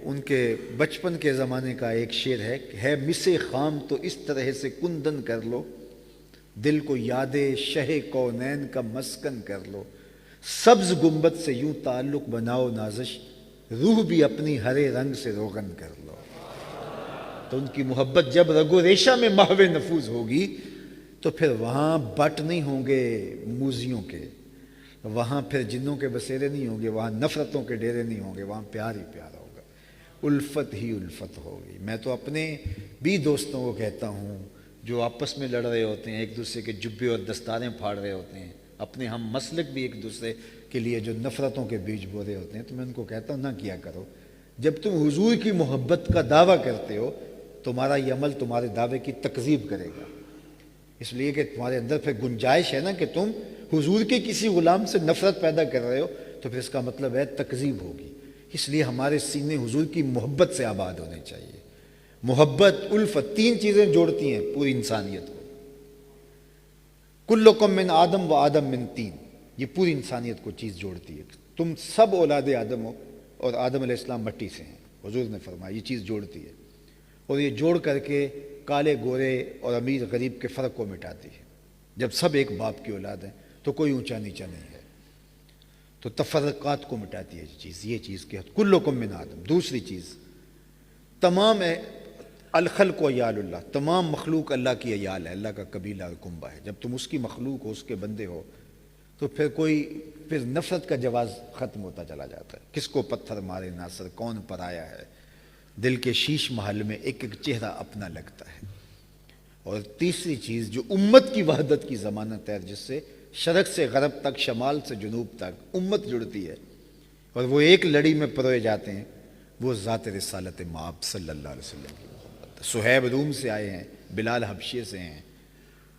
ان کے بچپن کے زمانے کا ایک شعر ہے مسے خام تو اس طرح سے کندن کر لو، دل کو یاد شہ کونین کا مسکن کر لو، سبز گنبد سے یوں تعلق بناؤ نازش، روح بھی اپنی ہرے رنگ سے روغن کر لو۔ تو ان کی محبت جب رگ و ریشہ میں محو نفوذ ہوگی تو پھر وہاں بٹ نہیں ہوں گے موذیوں کے، وہاں پھر جنوں کے بسیرے نہیں ہوں گے، وہاں نفرتوں کے ڈیرے نہیں ہوں گے، وہاں پیار ہی پیار ہوگا، الفت ہی الفت ہوگی۔ میں تو اپنے بھی دوستوں کو کہتا ہوں جو آپس میں لڑ رہے ہوتے ہیں، ایک دوسرے کے جبے اور دستاریں پھاڑ رہے ہوتے ہیں، اپنے ہم مسلک بھی ایک دوسرے کے لیے جو نفرتوں کے بیج بو رہے ہوتے ہیں، تو میں ان کو کہتا ہوں نہ کیا کرو۔ جب تم حضور کی محبت کا دعویٰ کرتے ہو، تمہارا یہ عمل تمہارے دعوے کی تکذیب کرے گا، اس لیے کہ تمہارے اندر پھر گنجائش ہے نا کہ تم حضور کے کسی غلام سے نفرت پیدا کر رہے ہو، تو پھر اس کا مطلب ہے تکذیب ہوگی۔ اس لیے ہمارے سینے حضور کی محبت سے آباد ہونے چاہیے۔ محبت، الفت، تین چیزیں جوڑتی ہیں پوری انسانیت کو۔ کلکم من آدم و آدم من تین، یہ پوری انسانیت کو چیز جوڑتی ہے۔ تم سب اولاد آدم ہو اور آدم علیہ السلام مٹی سے ہیں، حضور نے فرمایا یہ چیز جوڑتی ہے، اور یہ جوڑ کر کے کالے گورے اور امیر غریب کے فرق کو مٹاتی ہے۔ جب سب ایک باپ کی اولاد ہیں تو کوئی اونچا نیچا نہیں ہے، تو تفرقات کو مٹاتی ہے یہ چیز کہ کلکم من آدم۔ دوسری چیز، تمام الخلق و عیال اللہ، تمام مخلوق اللہ کی عیال ہے، اللہ کا قبیلہ اور کنبہ ہے۔ جب تم اس کی مخلوق ہو، اس کے بندے ہو، تو پھر نفرت کا جواز ختم ہوتا چلا جاتا ہے۔ کس کو پتھر مارے ناصر، کون پرایا ہے، دل کے شیش محل میں ایک ایک چہرہ اپنا لگتا ہے۔ اور تیسری چیز جو امت کی وحدت کی ضمانت ہے، جس سے شرق سے غرب تک، شمال سے جنوب تک امت جڑتی ہے اور وہ ایک لڑی میں پروئے جاتے ہیں، وہ ذات رسالت مآب صلی اللہ علیہ وسلم کی محبت ہے۔ صہیب روم سے آئے ہیں، بلال حبشے سے ہیں،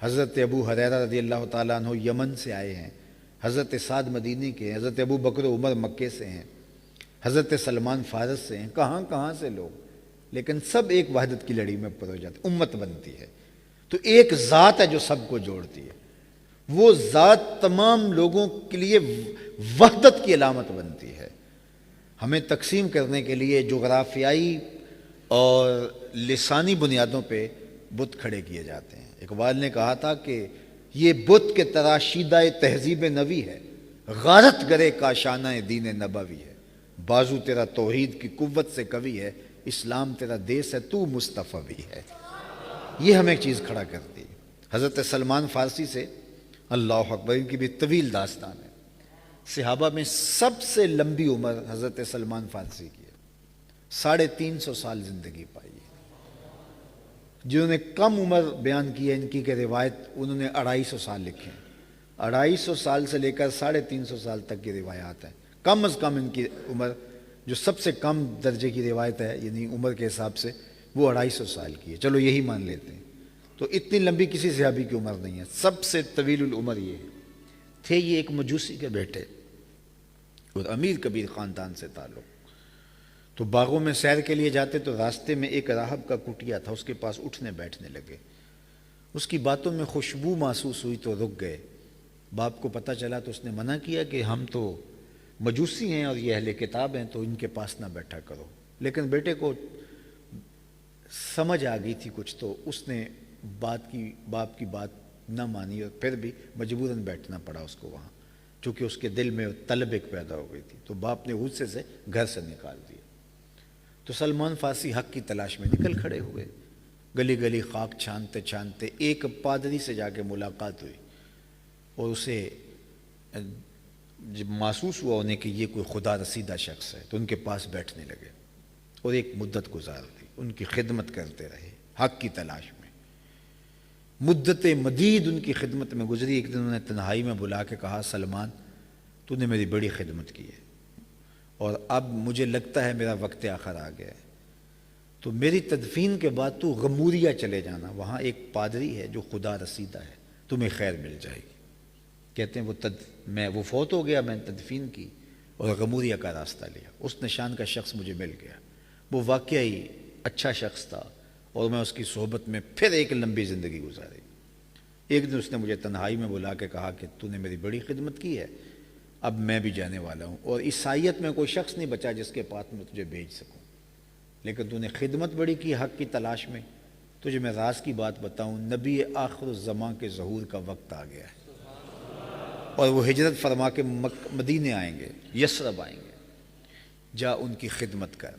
حضرت ابو ہریرہ رضی اللہ تعالیٰ عنہ یمن سے آئے ہیں، حضرت سعد مدینی کے ہیں، حضرت ابو بکر عمر مکے سے ہیں، حضرت سلمان فارس سے ہیں، کہاں کہاں سے لوگ، لیکن سب ایک وحدت کی لڑی میں پروئے جاتے ہیں، امت بنتی ہے۔ تو ایک ذات ہے جو سب کو جوڑتی ہے، وہ ذات تمام لوگوں کے لیے وحدت کی علامت بنتی ہے۔ ہمیں تقسیم کرنے کے لیے جغرافیائی اور لسانی بنیادوں پہ بت کھڑے کیے جاتے ہیں۔ اقبال نے کہا تھا کہ یہ بت کے تراشیدہ تہذیب نوی ہے، غارت گرے کاشانہ دین نبوی ہے، بازو تیرا توحید کی قوت سے قوی ہے، اسلام تیرا دیس ہے، تو مصطفی ہے۔ یہ ہمیں ایک چیز کھڑا کرتی ہے۔ حضرت سلمان فارسی سے، اللہ اکبر، ان کی بھی طویل داستان ہے۔ صحابہ میں سب سے لمبی عمر حضرت سلمان فارسی کی ہے، 350 سال زندگی پائی ہے۔ جنہوں نے کم عمر بیان کی ہے ان کی کہ روایت، انہوں نے 250 سال لکھے ہیں۔ 250 سال سے لے کر 350 سال تک کی روایات ہیں۔ کم از کم ان کی عمر، جو سب سے کم درجے کی روایت ہے یعنی عمر کے حساب سے، وہ 250 سال کی ہے۔ چلو یہی مان لیتے ہیں، تو اتنی لمبی کسی صحابی کی عمر نہیں ہے۔ سب سے طویل العمر یہ ہے۔ تھے یہ ایک مجوسی کے بیٹے اور امیر کبیر خاندان سے تعلق۔ تو باغوں میں سیر کے لیے جاتے تو راستے میں ایک راہب کا کٹیا تھا، اس کے پاس اٹھنے بیٹھنے لگے۔ اس کی باتوں میں خوشبو محسوس ہوئی تو رک گئے۔ باپ کو پتہ چلا تو اس نے منع کیا کہ ہم تو مجوسی ہیں اور یہ اہل کتاب ہیں، تو ان کے پاس نہ بیٹھا کرو۔ لیکن بیٹے کو سمجھ آ گئی تھی کچھ، تو اس نے باپ کی بات نہ مانی اور پھر بھی مجبوراً بیٹھنا پڑا اس کو وہاں، چونکہ اس کے دل میں طلب ایک پیدا ہو گئی تھی۔ تو باپ نے غصے سے گھر سے نکال دیا۔ تو سلمان فارسی حق کی تلاش میں نکل کھڑے ہوئے، گلی گلی خاک چھانتے چھانتے ایک پادری سے جا کے ملاقات ہوئی، اور اسے جب محسوس ہوا انہیں کہ یہ کوئی خدا رسیدہ شخص ہے، تو ان کے پاس بیٹھنے لگے اور ایک مدت گزار دی، ان کی خدمت کرتے رہے حق کی تلاش میں۔ مدت مدید ان کی خدمت میں گزری۔ ایک دن انہیں تنہائی میں بلا کے کہا، سلمان تو نے میری بڑی خدمت کی ہے اور اب مجھے لگتا ہے میرا وقت آخر آ گیا ہے، تو میری تدفین کے بعد تو غموریا چلے جانا، وہاں ایک پادری ہے جو خدا رسیدہ ہے، تمہیں خیر مل جائے گی۔ کہتے ہیں وہ فوت ہو گیا، میں نے تدفین کی اور غموریا کا راستہ لیا، اس نشان کا شخص مجھے مل گیا، وہ واقعی اچھا شخص تھا اور میں اس کی صحبت میں پھر ایک لمبی زندگی گزاری۔ ایک دن اس نے مجھے تنہائی میں بلا کے کہا کہ تو نے میری بڑی خدمت کی ہے، اب میں بھی جانے والا ہوں، اور عیسائیت میں کوئی شخص نہیں بچا جس کے پاس میں تجھے بھیج سکوں، لیکن تو نے خدمت بڑی کی حق کی تلاش میں، تجھے میں راز کی بات بتاؤں، نبی آخر الزمان کے ظہور کا وقت آ گیا ہے اور وہ ہجرت فرما کے مدینے آئیں گے، یثرب آئیں گے، جا ان کی خدمت کر۔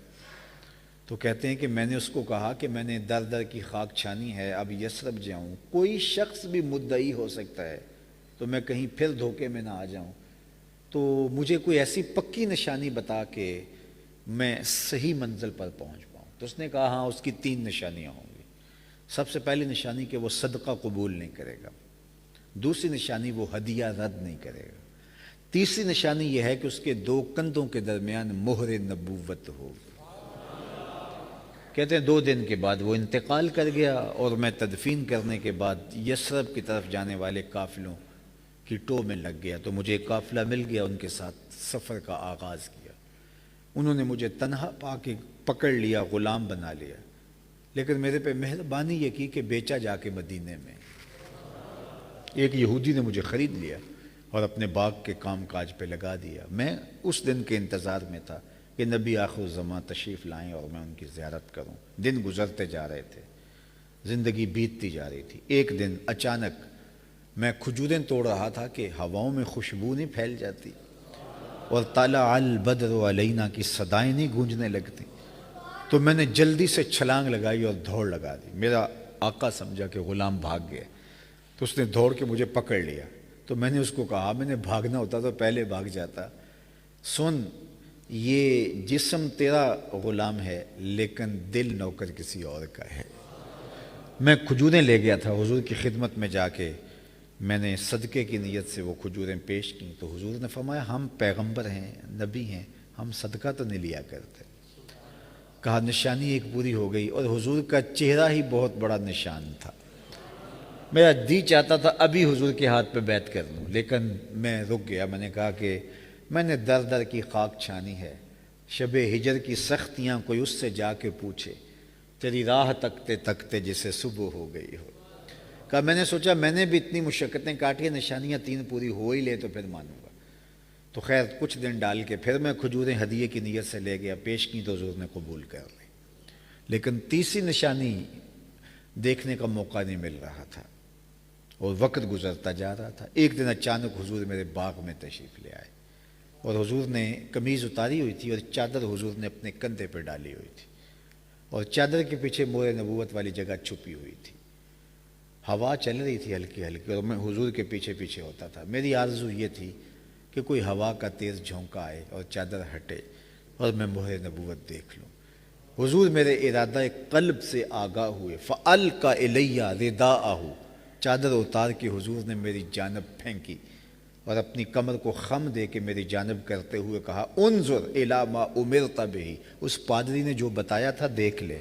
تو کہتے ہیں کہ میں نے اس کو کہا کہ میں نے در در کی خاک چھانی ہے، اب یثرب جاؤں، کوئی شخص بھی مدعی ہو سکتا ہے تو میں کہیں پھر دھوکے میں نہ آ جاؤں، تو مجھے کوئی ایسی پکی نشانی بتا کہ میں صحیح منزل پر پہنچ پاؤں۔ تو اس نے کہا ہاں، اس کی 3 نشانیاں ہوں گی۔ سب سے پہلی نشانی کہ وہ صدقہ قبول نہیں کرے گا، دوسری نشانی وہ ہدیہ رد نہیں کرے گا، تیسری نشانی یہ ہے کہ اس کے 2 کندھوں کے درمیان مہر نبوت ہوگی۔ کہتے ہیں 2 دن کے بعد وہ انتقال کر گیا اور میں تدفین کرنے کے بعد یثرب کی طرف جانے والے قافلوں کی ٹو میں لگ گیا، تو مجھے ایک قافلہ مل گیا، ان کے ساتھ سفر کا آغاز کیا۔ انہوں نے مجھے تنہا پا کے پکڑ لیا، غلام بنا لیا، لیکن میرے پہ مہربانی یہ کی کہ بیچا جا کے مدینے میں ایک یہودی نے مجھے خرید لیا اور اپنے باغ کے کام کاج پہ لگا دیا۔ میں اس دن کے انتظار میں تھا کہ نبی آخر الزمان تشریف لائیں اور میں ان کی زیارت کروں۔ دن گزرتے جا رہے تھے، زندگی بیتتی جا رہی تھی۔ ایک دن اچانک میں کھجوریں توڑ رہا تھا کہ ہواؤں میں خوشبو نہیں پھیل جاتی اور طلع البدر علینا کی صدائیں نہیں گونجنے لگتی، تو میں نے جلدی سے چھلانگ لگائی اور دوڑ لگا دی۔ میرا آقا سمجھا کہ غلام بھاگ گیا، تو اس نے دوڑ کے مجھے پکڑ لیا۔ تو میں نے اس کو کہا میں نے بھاگنا ہوتا تو پہلے بھاگ جاتا، سن یہ جسم تیرا غلام ہے لیکن دل نوکر کسی اور کا ہے۔ میں کھجوریں لے گیا تھا، حضور کی خدمت میں جا کے میں نے صدقے کی نیت سے وہ کھجوریں پیش کیں، تو حضور نے فرمایا ہم پیغمبر ہیں، نبی ہیں، ہم صدقہ تو نہیں لیا کرتے۔ کہا نشانی ایک پوری ہو گئی، اور حضور کا چہرہ ہی بہت بڑا نشان تھا۔ میرا جی چاہتا تھا ابھی حضور کے ہاتھ پہ بیعت کر لوں، لیکن میں رک گیا۔ میں نے کہا کہ میں نے در در کی خاک چھانی ہے، شب ہجر کی سختیاں کوئی اس سے جا کے پوچھے، تیری راہ تکتے تکتے جسے صبح ہو گئی ہو۔ کہا میں نے سوچا میں نے بھی اتنی مشقتیں کاٹی، نشانیاں 3 پوری ہو ہی لے تو پھر مانوں گا۔ تو خیر کچھ دن ڈال کے پھر میں کھجوریں ہدیے کی نیت سے لے گیا، پیش کی تو حضور نے قبول کر لی، لیکن تیسری نشانی دیکھنے کا موقع نہیں مل رہا تھا اور وقت گزرتا جا رہا تھا۔ ایک دن اچانک حضور میرے باغ میں تشریف لے آئے اور حضور نے قمیض اتاری ہوئی تھی اور چادر حضور نے اپنے کندھے پہ ڈالی ہوئی تھی اور چادر کے پیچھے مہر نبوت والی جگہ چھپی ہوئی تھی۔ ہوا چل رہی تھی ہلکی ہلکی اور میں حضور کے پیچھے پیچھے ہوتا تھا۔ میری آرزو یہ تھی کہ کوئی ہوا کا تیز جھونکا آئے اور چادر ہٹے اور میں مہر نبوت دیکھ لوں۔ حضور میرے ارادہ قلب سے آگاہ ہوئے، فَأَلْقَ إِلَيَّ رِدَاءَهُ، چادر اتار کے حضور نے میری جانب پھینکی اور اپنی کمر کو خم دے کے میری جانب کرتے ہوئے کہا انظر الی ما امرت بہ، اس پادری نے جو بتایا تھا دیکھ لے۔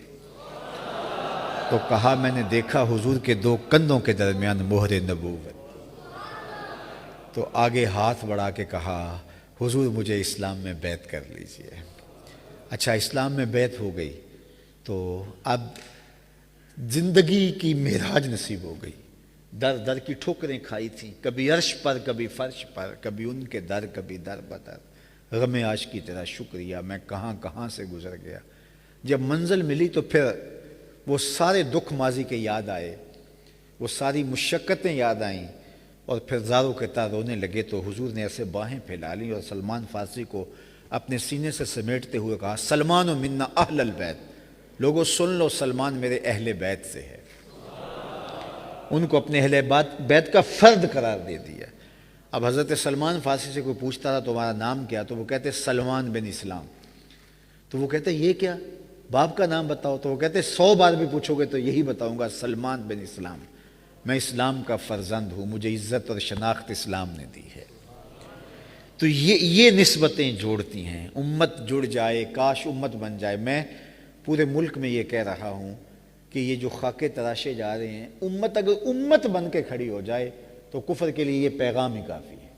تو کہا میں نے دیکھا حضور کے 2 کندھوں کے درمیان مہر نبوت۔ تو آگے ہاتھ بڑھا کے کہا حضور مجھے اسلام میں بیعت کر لیجئے۔ اچھا اسلام میں بیعت ہو گئی تو اب زندگی کی معراج نصیب ہو گئی۔ در در کی ٹھوکریں کھائی تھیں، کبھی عرش پر کبھی فرش پر، کبھی ان کے در کبھی در بدر، غم عاشقی تیرا شکریہ، میں کہاں کہاں سے گزر گیا۔ جب منزل ملی تو پھر وہ سارے دکھ ماضی کے یاد آئے، وہ ساری مشقتیں یاد آئیں اور پھر زاروں کے تار رونے لگے، تو حضور نے ایسے باہیں پھیلا لیں اور سلمان فارسی کو اپنے سینے سے سمیٹتے ہوئے کہا سلمان منا اہل البیت، لوگوں سن لو سلمان میرے اہل بیت سے ہے۔ ان کو اپنے اہل بیت کا فرد قرار دے دیا۔ اب حضرت سلمان فارسی سے کوئی پوچھتا تھا تمہارا نام کیا، تو وہ کہتے سلمان بن اسلام۔ تو وہ کہتے یہ کیا، باپ کا نام بتاؤ، تو وہ کہتے 100 بار بھی پوچھو گے تو یہی بتاؤں گا، سلمان بن اسلام، میں اسلام کا فرزند ہوں، مجھے عزت اور شناخت اسلام نے دی ہے۔ تو یہ نسبتیں جوڑتی ہیں، امت جڑ جائے، کاش امت بن جائے۔ میں پورے ملک میں یہ کہہ رہا ہوں کہ یہ جو خاکے تراشے جا رہے ہیں، امت اگر امت بن کے کھڑی ہو جائے تو کفر کے لیے یہ پیغام ہی کافی ہے۔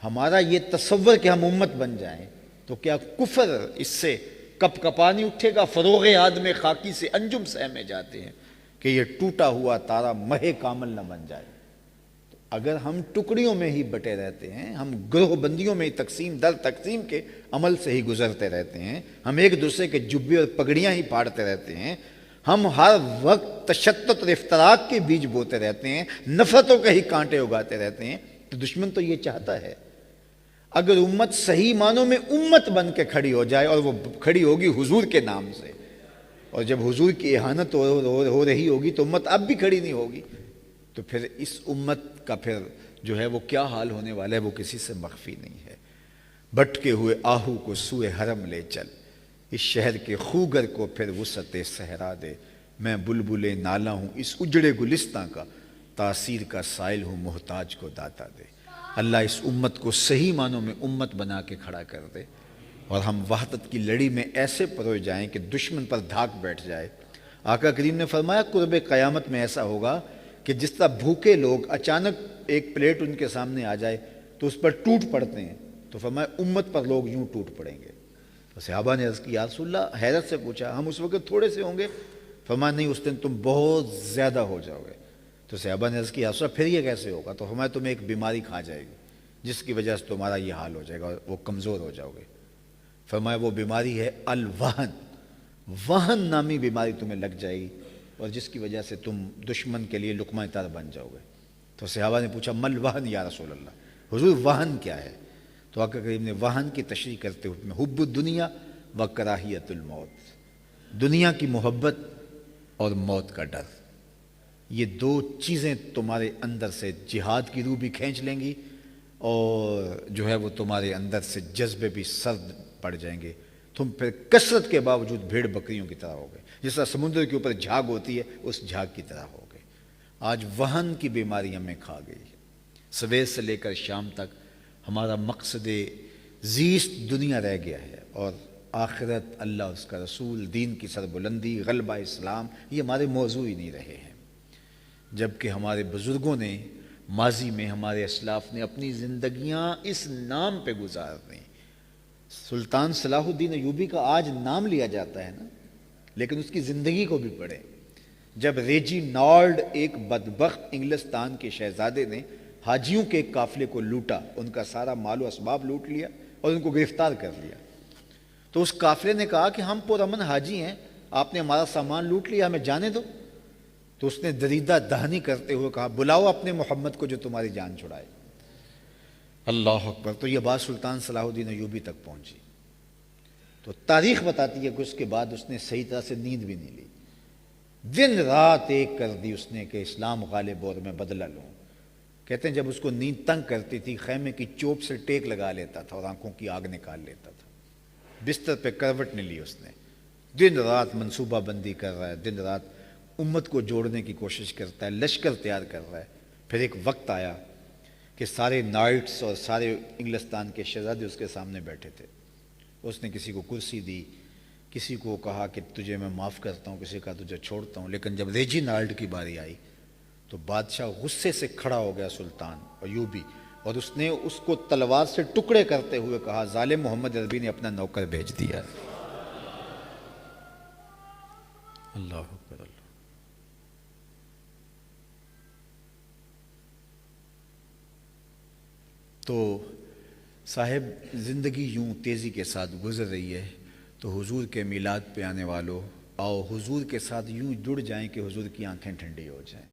ہمارا یہ تصور کہ ہم امت بن جائیں تو کیا کفر اس سے کپ کپانی اٹھے گا؟ فروغ آدم خاکی سے انجم سہمے جاتے ہیں کہ یہ ٹوٹا ہوا تارا مہ کامل نہ بن جائے۔ تو اگر ہم ٹکڑیوں میں ہی بٹے رہتے ہیں، ہم گروہ بندیوں میں ہی تقسیم در تقسیم کے عمل سے ہی گزرتے رہتے ہیں، ہم ایک دوسرے کے جبے اور پگڑیاں ہی پھاڑتے رہتے ہیں، ہم ہر وقت تشدد اور افتراق کے بیج بوتے رہتے ہیں، نفرتوں کے ہی کانٹے اگاتے رہتے ہیں، تو دشمن تو یہ چاہتا ہے اگر امت صحیح معنوں میں امت بن کے کھڑی ہو جائے، اور وہ کھڑی ہوگی حضور کے نام سے، اور جب حضور کی اہانت ہو رہی ہوگی تو امت اب بھی کھڑی نہیں ہوگی، تو پھر اس امت کا پھر جو ہے وہ کیا حال ہونے والا ہے وہ کسی سے مخفی نہیں ہے۔ بھٹکے ہوئے آہو کو سوئے حرم لے چل، اس شہر کے خوگر کو پھر وسعت صحرا دے، میں بلبل نالہ ہوں اس اجڑے گلستاں کا، تاثیر کا سائل ہوں محتاج کو داتا دے۔ اللہ اس امت کو صحیح معنوں میں امت بنا کے کھڑا کر دے، اور ہم وحدت کی لڑی میں ایسے پروئے جائیں کہ دشمن پر دھاک بیٹھ جائے۔ آقا کریم نے فرمایا قرب قیامت میں ایسا ہوگا کہ جس طرح بھوکے لوگ اچانک ایک پلیٹ ان کے سامنے آ جائے تو اس پر ٹوٹ پڑتے ہیں، تو فرمایا امت پر لوگ یوں ٹوٹ پڑیں گے۔ تو صحابہ نے عرض کی یا رسول اللہ، حیرت سے پوچھا ہم اس وقت تھوڑے سے ہوں گے؟ فرمایا نہیں، اس دن تم بہت زیادہ ہو جاؤ گے۔ تو صحابہ نے عرض کی یا رسول اللہ پھر یہ کیسے ہوگا؟ تو فرمایا تمہیں ایک بیماری کھا جائے گی جس کی وجہ سے تمہارا یہ حال ہو جائے گا، وہ کمزور ہو جاؤ گے۔ فرمایا وہ بیماری ہے الوہن، وہن نامی بیماری تمہیں لگ جائے گی، اور جس کی وجہ سے تم دشمن کے لیے لقمہ تر بن جاؤ گے۔ تو صحابہ نے پوچھا مل وہن یا رسول اللہ، حضور وہن کیا ہے؟ تو آقا کریم نے وہن کی تشریح کرتے ہوئے حب الدنیا و کراہیت الموت، دنیا کی محبت اور موت کا ڈر، یہ دو چیزیں تمہارے اندر سے جہاد کی روح بھی کھینچ لیں گی، اور جو ہے وہ تمہارے اندر سے جذبے بھی سرد پڑ جائیں گے، تم پھر کثرت کے باوجود بھیڑ بکریوں کی طرح ہو گئے، جس طرح سمندر کے اوپر جھاگ ہوتی ہے اس جھاگ کی طرح ہو گئے۔ آج وہن کی بیماری ہمیں کھا گئی، صبح سے لے کر شام تک ہمارا مقصد زیست دنیا رہ گیا ہے، اور آخرت، اللہ اس کا رسول، دین کی سربلندی، غلبہ اسلام، یہ ہمارے موضوع ہی نہیں رہے ہیں، جبکہ ہمارے بزرگوں نے ماضی میں، ہمارے اسلاف نے اپنی زندگیاں اس نام پہ گزار دیں۔ سلطان صلاح الدین ایوبی کا آج نام لیا جاتا ہے نا، لیکن اس کی زندگی کو بھی پڑھیں۔ جب ریجی نارڈ ایک بدبخت انگلستان کے شہزادے نے حاجیوں کے ایک قافلے کو لوٹا، ان کا سارا مال و اسباب لوٹ لیا اور ان کو گرفتار کر لیا، تو اس قافلے نے کہا کہ ہم پرامن حاجی ہیں، آپ نے ہمارا سامان لوٹ لیا، ہمیں جانے دو۔ تو اس نے دریدہ دہنی کرتے ہوئے کہا بلاؤ اپنے محمد کو جو تمہاری جان چھڑائے۔ اللہ اکبر۔ تو یہ بات سلطان صلاح الدین ایوبی تک پہنچی، تو تاریخ بتاتی ہے کہ اس کے بعد اس نے صحیح طرح سے نیند بھی نہیں لی، دن رات ایک کر دی اس نے کہ اسلام غالب اور میں بدلہ لوں۔ کہتے ہیں جب اس کو نیند تنگ کرتی تھی خیمے کی چوب سے ٹیک لگا لیتا تھا اور آنکھوں کی آگ نکال لیتا تھا، بستر پہ کروٹ نہیں لی اس نے، دن رات منصوبہ بندی کر رہا ہے، دن رات امت کو جوڑنے کی کوشش کرتا ہے، لشکر تیار کر رہا ہے۔ پھر ایک وقت آیا کہ سارے نائٹس اور سارے انگلستان کے شہزادے اس کے سامنے بیٹھے تھے، اس نے کسی کو کرسی دی، کسی کو کہا کہ تجھے میں معاف کرتا ہوں، کسی کا تجھے چھوڑتا ہوں، لیکن جب ریجی نارڈ کی باری آئی تو بادشاہ غصے سے کھڑا ہو گیا سلطان ایوبی، اور اس نے اس کو تلوار سے ٹکڑے کرتے ہوئے کہا ظالم محمد عربی نے اپنا نوکر بھیج دیا۔ اللہ اکبر اللہ۔ تو صاحب زندگی یوں تیزی کے ساتھ گزر رہی ہے، تو حضور کے میلاد پہ آنے والوں آؤ حضور کے ساتھ یوں جڑ جائیں کہ حضور کی آنکھیں ٹھنڈی ہو جائیں۔